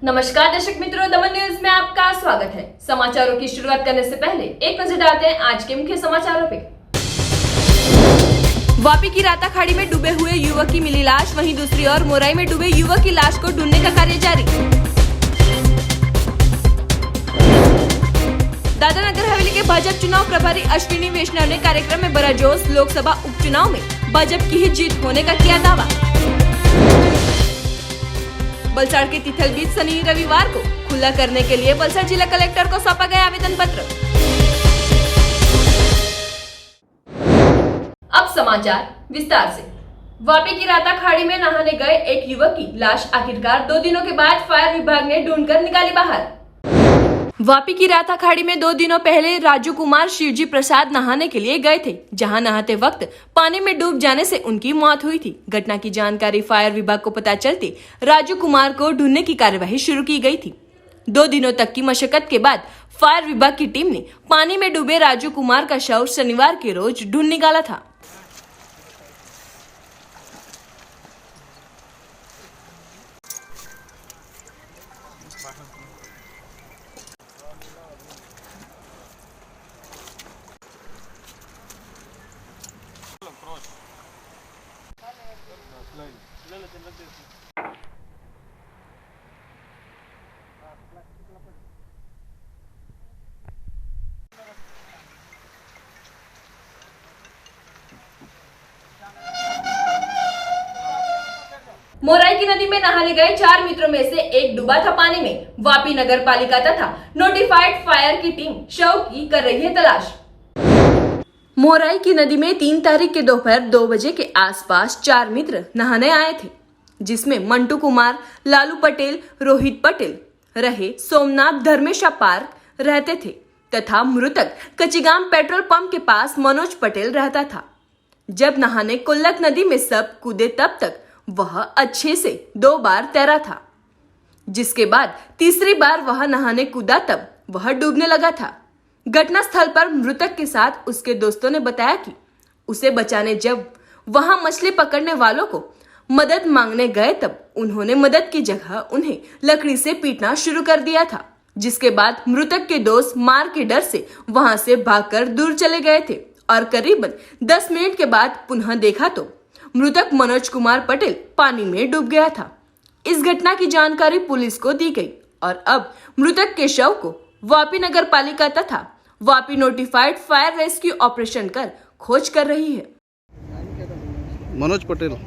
नमस्कार दर्शक मित्रों, दमन न्यूज में आपका स्वागत है। समाचारों की शुरुआत करने से पहले एक नजर डालते हैं आज के मुख्य समाचारों पे। वापी की राता खाड़ी में डूबे हुए युवक की मिली लाश, वहीं दूसरी ओर मोराई में डूबे युवक की लाश को ढूंढने का कार्य जारी। दादरा नगर हवेली के भाजपा चुनाव प्रभारी अश्विनी वैष्णव ने कार्यक्रम में भरा जोश। लोकसभा उपचुनाव में भाजपा की ही जीत होने का किया दावा। बलसाड़ के तिथल बीच शनि रविवार को खुला करने के लिए बलसाड़ जिला कलेक्टर को सौंपा गया आवेदन पत्र। अब समाचार विस्तार से। वापी की राता खाड़ी में नहाने गए एक युवक की लाश आखिरकार 2 दिनों के बाद फायर विभाग ने ढूंढकर निकाली बाहर। वापी की राता खाड़ी में 2 दिनों पहले राजू कुमार शिवजी प्रसाद नहाने के लिए गए थे, जहां नहाते वक्त पानी में डूब जाने से उनकी मौत हुई थी। घटना की जानकारी फायर विभाग को पता चलते राजू कुमार को ढूंढने की कार्यवाही शुरू की गई थी। 2 दिनों तक की मशक्कत के बाद फायर विभाग की टीम ने पानी में डूबे राजू कुमार का शव शनिवार के रोज ढूंढ निकाला था। मोराई की नदी में नहाने गए 4 मित्रों में से एक डूबा था पानी में। वापी नगर पालिका तथा नोटिफाइड फायर की टीम शव की कर रही है तलाश। मोराई की नदी में 3 तारीख के दोपहर 2 बजे के आसपास 4 मित्र नहाने आए थे, जिसमें मंटू कुमार, लालू पटेल, रोहित पटेल रहे सोमनाथ धर्मेशा पार्क रहते थे तथा मृतक कचिगाम पेट्रोल पंप के पास मनोज पटेल रहता था। जब नहाने कुल्लक नदी में सब कूदे तब तक वह अच्छे से 2 बार तैरा था, जिसके बाद तीसरी बार वह नहाने कूदा तब वह डूबने लगा था। घटना स्थल पर मृतक के साथ उसके दोस्तों ने बताया कि उसे बचाने जब वहां मछली पकड़ने वालों को मदद मांगने गए तब उन्होंने मदद की जगह उन्हें लकड़ी से पीटना शुरू कर दिया था, जिसके बाद मृतक के दोस्त मार के डर से वहां से भागकर दूर चले गए थे और करीबन 10 मिनट के बाद पुनः देखा तो मृतक मनोज कुमार पटेल पानी में डूब गया था। इस घटना की जानकारी पुलिस को दी गई और अब मृतक के शव को वापी नगर पालिका तथा Vapi notified fire rescue operation कर खोज कर रही है। मनोज पटेल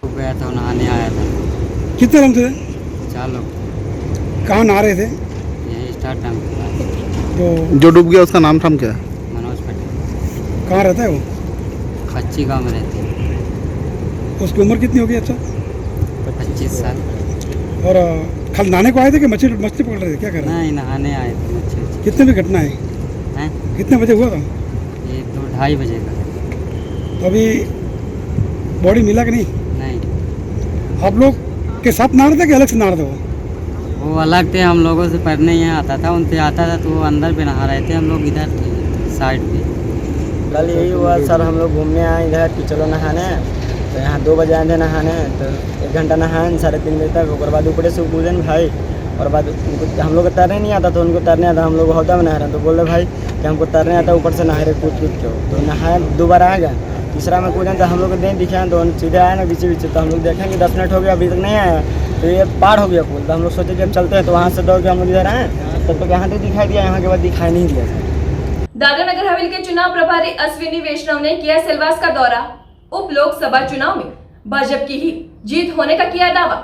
गया था, नहाने आया था। कितने लोग थे? 4 लोग। कहाँ नहा रहे थे? यही स्टार्ट टाइम तो जो डूब गया उसका नाम थाम क्या है? मनोज पटेल। कहाँ रहता है वो? खच्ची गाँव में रहते हैं। उसकी उम्र कितनी होगी? अच्छा, 25 साल। और खाली नहाने को आए थे कि मछली पकड़ रहे थे? क्या कर रहे थे? नहीं, नहाने आए थे मच्छी। कितने बजे घटना है? हैं? कितने बजे हुआ था? ये 2-2:30 बजे का। तो अभी बॉडी मिला कि नहीं? नहीं, आप लोग के साथ नहा रहे थे कि अलग से नहा रहे थे? वो अलग थे, हम लोगों से पढ़ने यहाँ आता था, उनसे आता था तो वो अंदर पे नहा रहे थे, हम लोग इधर साइड पे। कल यही हुआ सर, हम लोग घूमने आए इधर कि चलो नहाने, तो यहाँ 2 बजे आए थे नहाने, तो 1 घंटा नहाए 3:30 बजे तक। और बाद ऊपरे से कूदे भाई, और बाद उनको हम लोग को तैरने नहीं आता, तो उनको तैरने आता। हम लोग होता में नहा रहे, तो बोल रहे भाई कि हमको तैरने आता, ऊपर से नहा रहे कूद के। तो नहाए 2 बार आ गया, तीसरा में कूदें तो हम लोग को देख दिखाएं तो सीधे आए ना बीच बीच। तो हम लोग देखें कि 10 मिनट हो गया अभी तक नहीं आया, तो ये पार हो गया पुल। तो हम लोग सोचे कि अब चलते हैं, तो वहाँ से दौड़ के हम लोग इधर आए, तब तक यहाँ तक दिखाई दिया, यहाँ के बाद दिखाई नहीं दिया। दादरा नगर हवेली के चुनाव प्रभारी अश्विनी वैष्णव ने किया सेलवास का दौरा। उप लोकसभा चुनाव में भाजपा की ही जीत होने का किया दावा।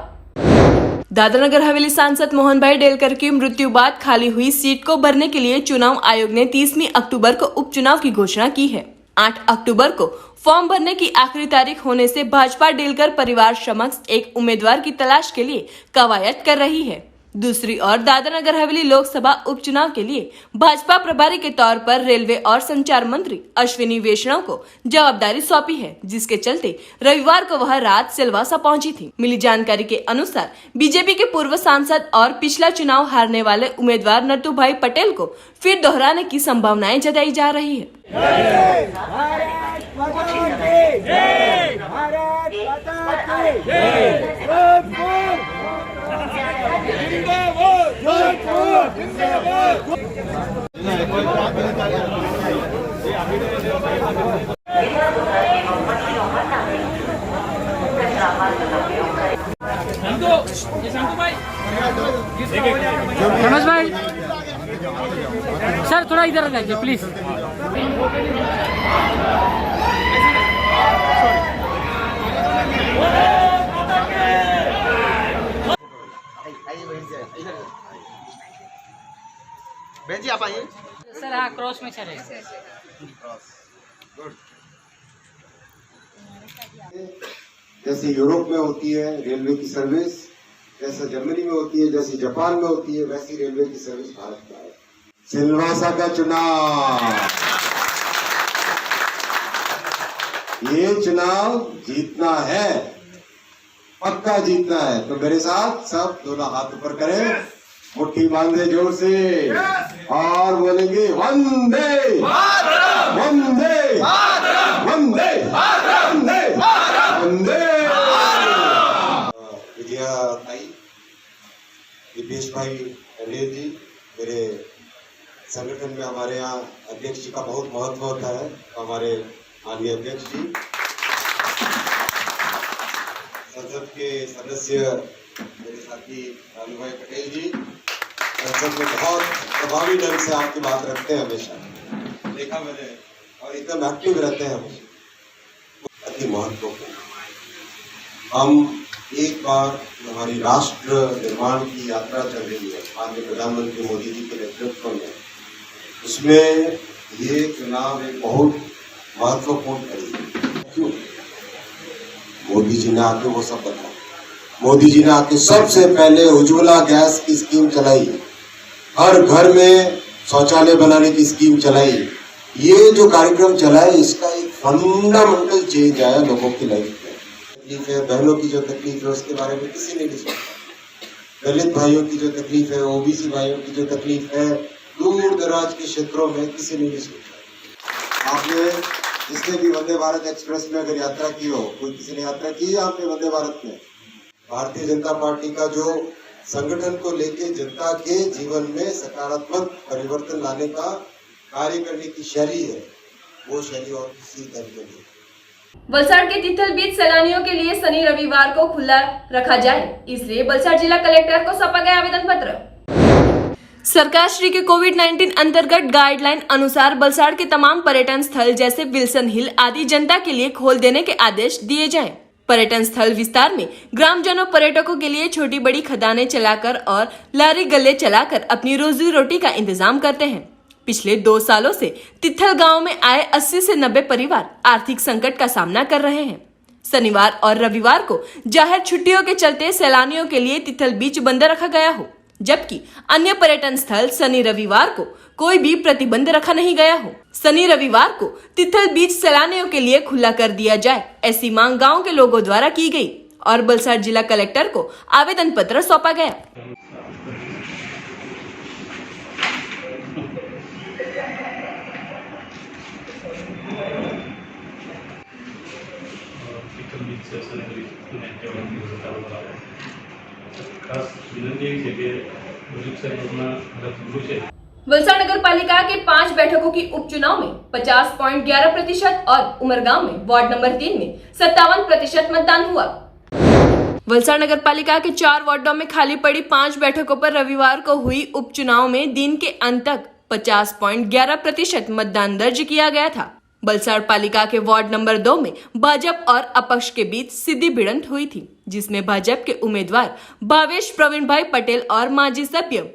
दादरा नगर हवेली सांसद मोहन भाई डेलकर की मृत्यु बाद खाली हुई सीट को भरने के लिए चुनाव आयोग ने 30 अक्टूबर को उपचुनाव की घोषणा की है। 8 अक्टूबर को फॉर्म भरने की आखिरी तारीख होने से भाजपा डीलकर परिवार समक्ष एक उम्मीदवार की तलाश के लिए कवायद कर रही है। दूसरी ओर दादरा नगर हवेली लोकसभा उपचुनाव के लिए भाजपा प्रभारी के तौर पर रेलवे और संचार मंत्री अश्विनी वैष्णव को जवाबदारी सौंपी है, जिसके चलते रविवार को वह रात सिलवासा पहुंची थी। मिली जानकारी के अनुसार बीजेपी के पूर्व सांसद और पिछला चुनाव हारने वाले उम्मीदवार नथुभाई पटेल को फिर दोहराने की संभावनाएं जताई जा रही है। मनोज भाई सर थोड़ा इधर आ जाइए प्लीज। बहन जी आप आइए। सर हाँ क्रॉस में सर है। जैसे यूरोप में होती है रेलवे की सर्विस, जैसे जर्मनी में होती है, जैसे जापान में होती है, वैसी रेलवे की सर्विस भारत में है। सिलवासा का चुनाव, ये चुनाव जीतना है, पक्का जीतना है। तो मेरे साथ सब दोनों हाथ ऊपर करें, मुट्ठी बांधे जोर से और बोलेंगे वंदे वंदे वंदे वंदे वंदे। विजया ताई, दिपेश भाई अनिल जी, मेरे संगठन में हमारे यहाँ अध्यक्ष जी का बहुत महत्व होता है। हमारे माननीय अध्यक्ष जी, संसद के सदस्य मेरे साथी रानू भाई पटेल जी, संसद में बहुत प्रभावी ढंग से आपकी बात रखते हैं, हमेशा देखा मैंने, और एकदम एक्टिव रहते हैं हमेशा। अति महत्वपूर्ण, हम एक बार हमारी राष्ट्र निर्माण की यात्रा चल रही है माननीय प्रधानमंत्री मोदी जी के नेतृत्व में, उसमें ये चुनाव एक बहुत महत्वपूर्ण कड़ी है। क्यों? मोदी जी ने आके वो सब बताया। मोदी जी ने आके सबसे पहले उज्ज्वला गैस की स्कीम चलाई, हर घर में शौचालय बनाने की स्कीम चलाई। ये जो कार्यक्रम चला है, इसका एक फंडामेंटल चेंज आया लोगों की लाइफ में। तकलीफ है, बहनों की जो तकलीफ है उसके बारे में किसी ने नहीं सोचा। दलित भाइयों की जो तकलीफ है, ओबीसी भाइयों की जो तकलीफ है, दूर दराज के क्षेत्रों में किसी ने नहीं सोचा। आपने जिसने भी वंदे भारत एक्सप्रेस में अगर यात्रा की हो, कोई किसी ने यात्रा की है आपने वंदे भारत में? भारतीय जनता पार्टी का जो संगठन को लेके जनता के जीवन में सकारात्मक परिवर्तन लाने का कार्य करने की शैली है, वो शैली और किसी तरह की नहीं। वलसाड़ के तिथल बीच सैलानियों के लिए शनि रविवार को खुला रखा जाए, इसलिए वलसाड़ जिला कलेक्टर को सौंपा गया आवेदन पत्र। सरकार श्री के कोविड-19 अंतर्गत गाइडलाइन अनुसार वलसाड़ के तमाम पर्यटन स्थल जैसे विल्सन हिल आदि जनता के लिए खोल देने के आदेश दिए जाएं। पर्यटन स्थल विस्तार में ग्रामजनों पर्यटकों के लिए छोटी बड़ी खदानें चलाकर और लारी गल्ले चलाकर अपनी रोजी रोटी का इंतजाम करते हैं। पिछले 2 सालों से तिथल गांव में आए 80 से 90 परिवार आर्थिक संकट का सामना कर रहे हैं। शनिवार और रविवार को जाहिर छुट्टियों के चलते सैलानियों के लिए तिथल बीच बंद रखा गया हो, जबकि अन्य पर्यटन स्थल शनि रविवार को कोई भी प्रतिबंध रखा नहीं गया हो। शनि रविवार को तिथल बीच सैलानियों के लिए खुला कर दिया जाए, ऐसी मांग गांव के लोगों द्वारा की गई और वलसाड़ जिला कलेक्टर को आवेदन पत्र सौंपा गया। वलसाड़ नगर पालिका के 5 बैठकों की उपचुनाव में 50.11% और उमरगांव में वार्ड नंबर 3 में 57% मतदान हुआ। वलसाड़ नगर पालिका के 4 वार्डों में खाली पड़ी 5 बैठकों पर रविवार को हुई उपचुनाव में दिन के अंत तक 50.11% मतदान दर्ज किया गया था। वलसाड़ पालिका के वार्ड नंबर 2 में भाजपा और अपक्ष के बीच सीधी भिड़ंत हुई थी, जिसमें भाजपा के उम्मीदवार भावेश प्रवीण भाई पटेल और माजी सभ्य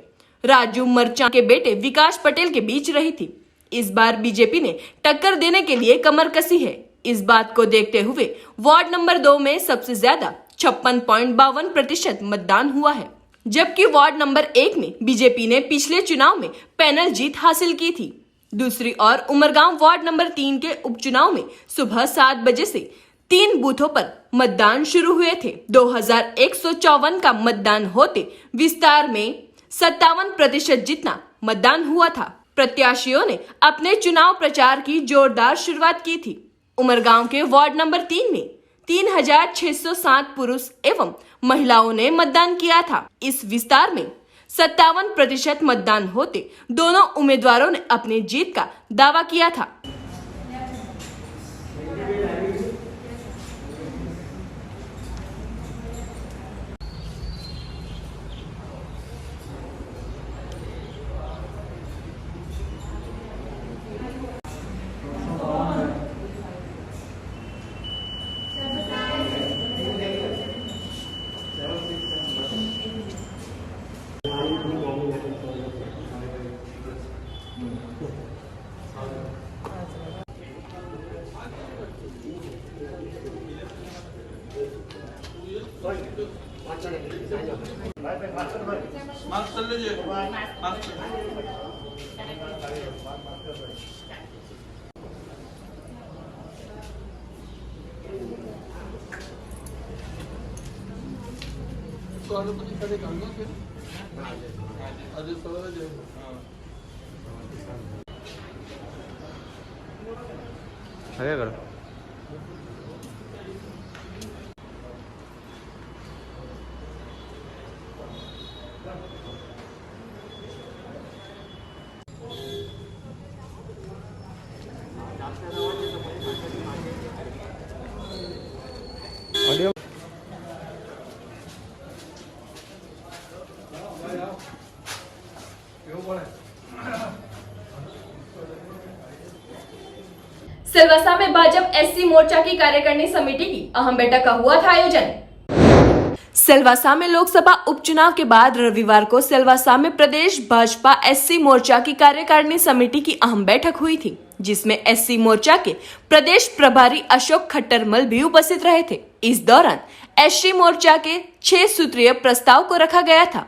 राजू मरचा के बेटे विकास पटेल के बीच रही थी। इस बार बीजेपी ने टक्कर देने के लिए कमर कसी है। इस बात को देखते हुए वार्ड नंबर 2 में सबसे ज्यादा 56.52% मतदान हुआ है, जबकि वार्ड नंबर 1 में बीजेपी ने पिछले चुनाव में पैनल जीत हासिल की थी। दूसरी ओर उमरगांव वार्ड नंबर 3 के उपचुनाव में सुबह 7 बजे से 3 बूथों पर मतदान शुरू हुए थे। 2154 का मतदान होते विस्तार में 57% जितना मतदान हुआ था। प्रत्याशियों ने अपने चुनाव प्रचार की जोरदार शुरुआत की थी। उमरगांव के वार्ड नंबर 3 में 3607 पुरुष एवं महिलाओं ने मतदान किया था। इस विस्तार में 57% मतदान होते दोनों उम्मीदवारों ने अपनी जीत का दावा किया था। आगे करो। ऑडियो सिलवासा में भाजपा एससी मोर्चा की कार्यकारिणी समिति की अहम बैठक का हुआ था आयोजन। सिलवासा में लोकसभा उपचुनाव के बाद रविवार को सिलवासा में प्रदेश भाजपा एससी मोर्चा की कार्यकारिणी समिति की अहम बैठक हुई थी, जिसमें एससी मोर्चा के प्रदेश प्रभारी अशोक खट्टरमल भी उपस्थित रहे थे। इस दौरान एससी मोर्चा के 6 सूत्रीय प्रस्ताव को रखा गया था।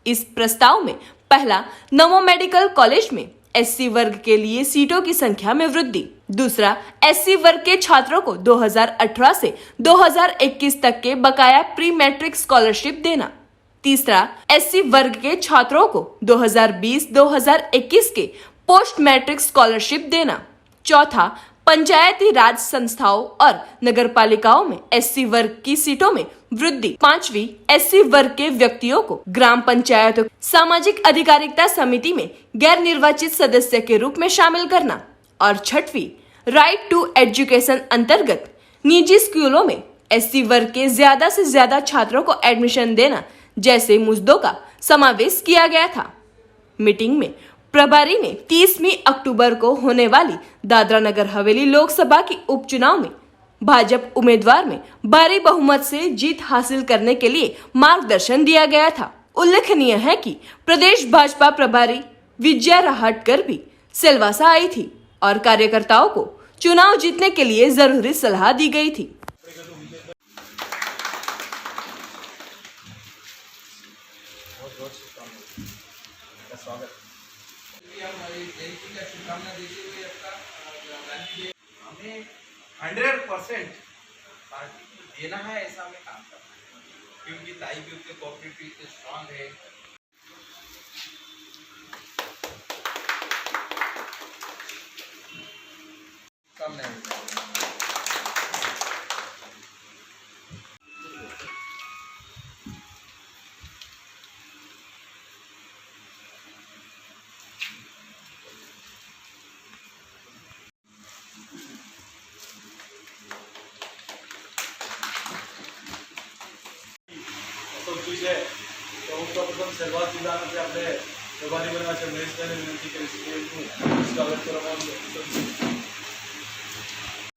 इस प्रस्ताव में पहला, नमो मेडिकल कॉलेज में एससी वर्ग के लिए सीटों की संख्या में वृद्धि। दूसरा, एससी वर्ग के छात्रों को 2018 से 2021 तक के बकाया प्री मैट्रिक स्कॉलरशिप देना। तीसरा, एससी वर्ग के छात्रों को 2020-2021 के पोस्ट मैट्रिक स्कॉलरशिप देना। चौथा, पंचायती राज संस्थाओं और नगरपालिकाओं में एससी वर्ग की सीटों में वृद्धि। पांचवी, एससी वर्ग के व्यक्तियों को ग्राम पंचायतों सामाजिक अधिकारिता समिति में गैर निर्वाचित सदस्य के रूप में शामिल करना। और छठवीं, राइट टू एजुकेशन अंतर्गत निजी स्कूलों में एससी वर्ग के ज्यादा से ज्यादा छात्रों को एडमिशन देना जैसे मुद्दों का समावेश किया गया था। मीटिंग में प्रभारी ने 30 अक्टूबर को होने वाली दादरा नगर हवेली लोकसभा की उपचुनाव में भाजपा उम्मीदवार में भारी बहुमत से जीत हासिल करने के लिए मार्गदर्शन दिया गया था। उल्लेखनीय है कि प्रदेश भाजपा प्रभारी विजया राहटकर भी सिलवासा आई थी और कार्यकर्ताओं को चुनाव जीतने के लिए जरूरी सलाह दी गई थी। हमें 100% पार्टी को देना है, ऐसा हमें काम करना है, क्योंकि ताई भी उतने कोऑपरेटिव इतने स्ट्रांग है। कम नहीं प्रथम सर्वात जिल्ह्यामध्ये आपले प्रभारी बनवायचे महेशने विनंती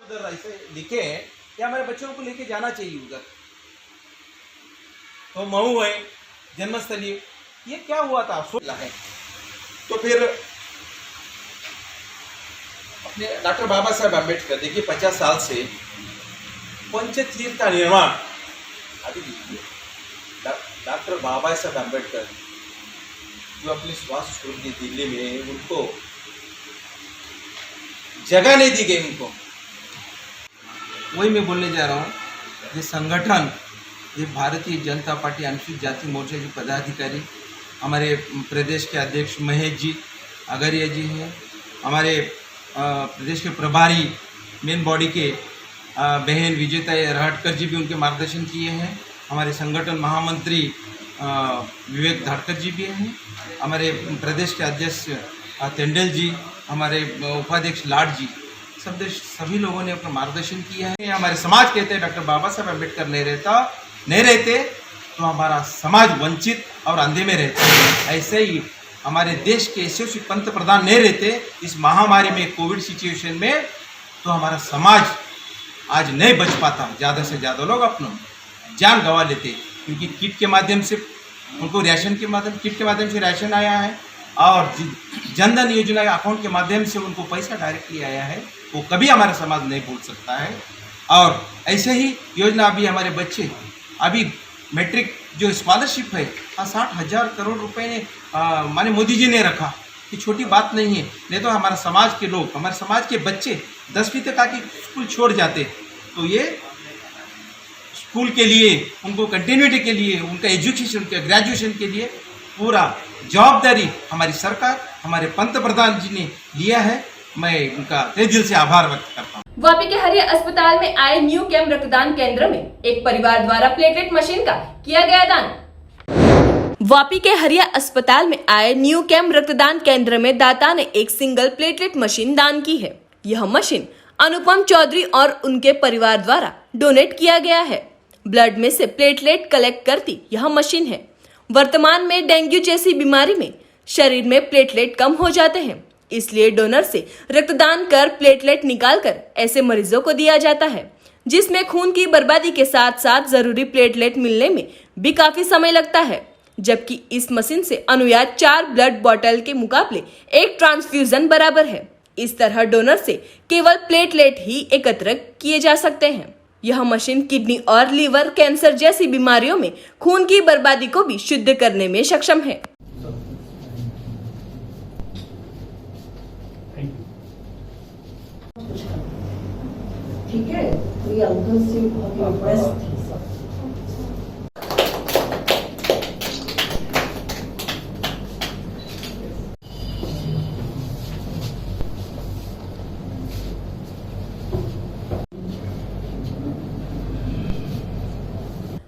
उधर ऐसे लिखे कि हमारे बच्चों को लेके जाना चाहिए उधर। तो मऊ है जन्मस्थली, ये क्या हुआ था अफसोस है। तो फिर अपने डॉक्टर बाबा साहेब अम्बेडकर, देखिए 50 साल से पंचतीर्थ का निर्माण अभी देखिए डॉक्टर बाबा साहेब अम्बेडकर जो अपने स्वास्थ्य छोड़ दी दिल्ली में, उनको जगह नहीं दी गई उनको। वही मैं बोलने जा रहा हूँ, ये संगठन, ये भारतीय जनता पार्टी अनुसूचित जाति मोर्चा के पदाधिकारी, हमारे प्रदेश के अध्यक्ष महेश जी अगरिया जी हैं, हमारे प्रदेश के प्रभारी मेन बॉडी के बहन विजेता रहटकर जी भी उनके मार्गदर्शन किए हैं, हमारे संगठन महामंत्री विवेक धाड़कर जी भी हैं, हमारे प्रदेश के अध्यक्ष तेंडुल जी, हमारे उपाध्यक्ष लाड जी, सभी लोगों ने अपना मार्गदर्शन किया है। हमारे समाज कहते हैं डॉक्टर बाबा साहब अम्बेडकर नहीं रहते तो हमारा समाज वंचित और अंधे में रहता। ऐसे ही हमारे देश के यशस्वी पंत प्रधान नहीं रहते इस महामारी में, कोविड सिचुएशन में, तो हमारा समाज आज नहीं बच पाता। ज़्यादा से ज़्यादा लोग अपना जान गंवा लेते, क्योंकि किट के माध्यम से उनको किट के माध्यम से राशन आया है, और जनधन योजना अकाउंट के माध्यम से उनको पैसा डायरेक्टली आया है, वो कभी हमारा समाज नहीं भूल सकता है। और ऐसे ही योजना अभी हमारे बच्चे, अभी मैट्रिक जो स्कॉलरशिप है 60,000 करोड़ रुपए ने माने मोदी जी ने रखा, कि छोटी बात नहीं है। नहीं तो हमारे समाज के लोग, हमारे समाज के बच्चे 10वीं तक आके स्कूल छोड़ जाते, तो ये स्कूल के लिए, उनको कंटिन्यूटी के लिए, उनका एजुकेशन के ग्रेजुएशन के लिए पूरा जवाबदारी हमारी सरकार, हमारे पंत प्रधान जी ने लिया है। मैं उनका तहे दिल से आभार व्यक्त करता हूँ। वापी के हरिया अस्पताल में आए न्यू कैम्प रक्तदान केंद्र में एक परिवार द्वारा प्लेटलेट मशीन का किया गया दान। वापी के हरिया अस्पताल में आए न्यू कैम्प रक्तदान केंद्र में दाता ने एक सिंगल प्लेटलेट मशीन दान की है। यह मशीन अनुपम चौधरी और उनके परिवार द्वारा डोनेट किया गया है। ब्लड में से प्लेटलेट कलेक्ट करती यह मशीन है। वर्तमान में डेंगू जैसी बीमारी में शरीर में प्लेटलेट कम हो जाते हैं, इसलिए डोनर से रक्तदान कर प्लेटलेट निकालकर ऐसे मरीजों को दिया जाता है, जिसमें खून की बर्बादी के साथ साथ जरूरी प्लेटलेट मिलने में भी काफी समय लगता है। जबकि इस मशीन से अनुयात 4 ब्लड बोतल के मुकाबले 1 ट्रांसफ्यूजन बराबर है। इस तरह डोनर से केवल प्लेटलेट ही एकत्र किए जा सकते हैं। यह मशीन किडनी और लीवर कैंसर जैसी बीमारियों में खून की बर्बादी को भी शुद्ध करने में सक्षम है। ठीक है, तो ये अंकल से बहुत इम्प्रेस थी सब।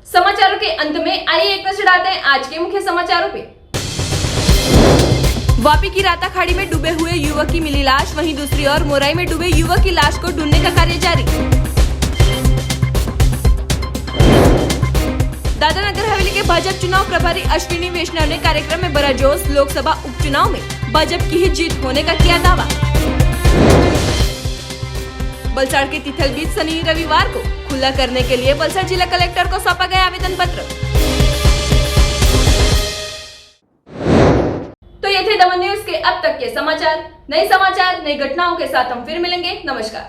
समाचारों के अंत में आइए एक नजर डालते हैं आज के मुख्य समाचारों पे। वापी की राता खाड़ी में डूबे हुए युवक की मिली लाश, वहीं दूसरी ओर मोराई में डूबे युवक की लाश को ढूंढने का कार्य जारी। दादरानगर हवेली के भाजपा चुनाव प्रभारी अश्विनी वैष्णव ने कार्यक्रम में बड़ा जोश, लोकसभा उपचुनाव में भाजपा की ही जीत होने का किया दावा। बलसाड़ के तिथल बीच शनि रविवार को खुला करने के लिए बलसाड़ जिला कलेक्टर को सौंपा गया आवेदन पत्र। तो ये थे दमन न्यूज के अब तक के समाचार। नए समाचार, नई घटनाओं के साथ हम फिर मिलेंगे। नमस्कार।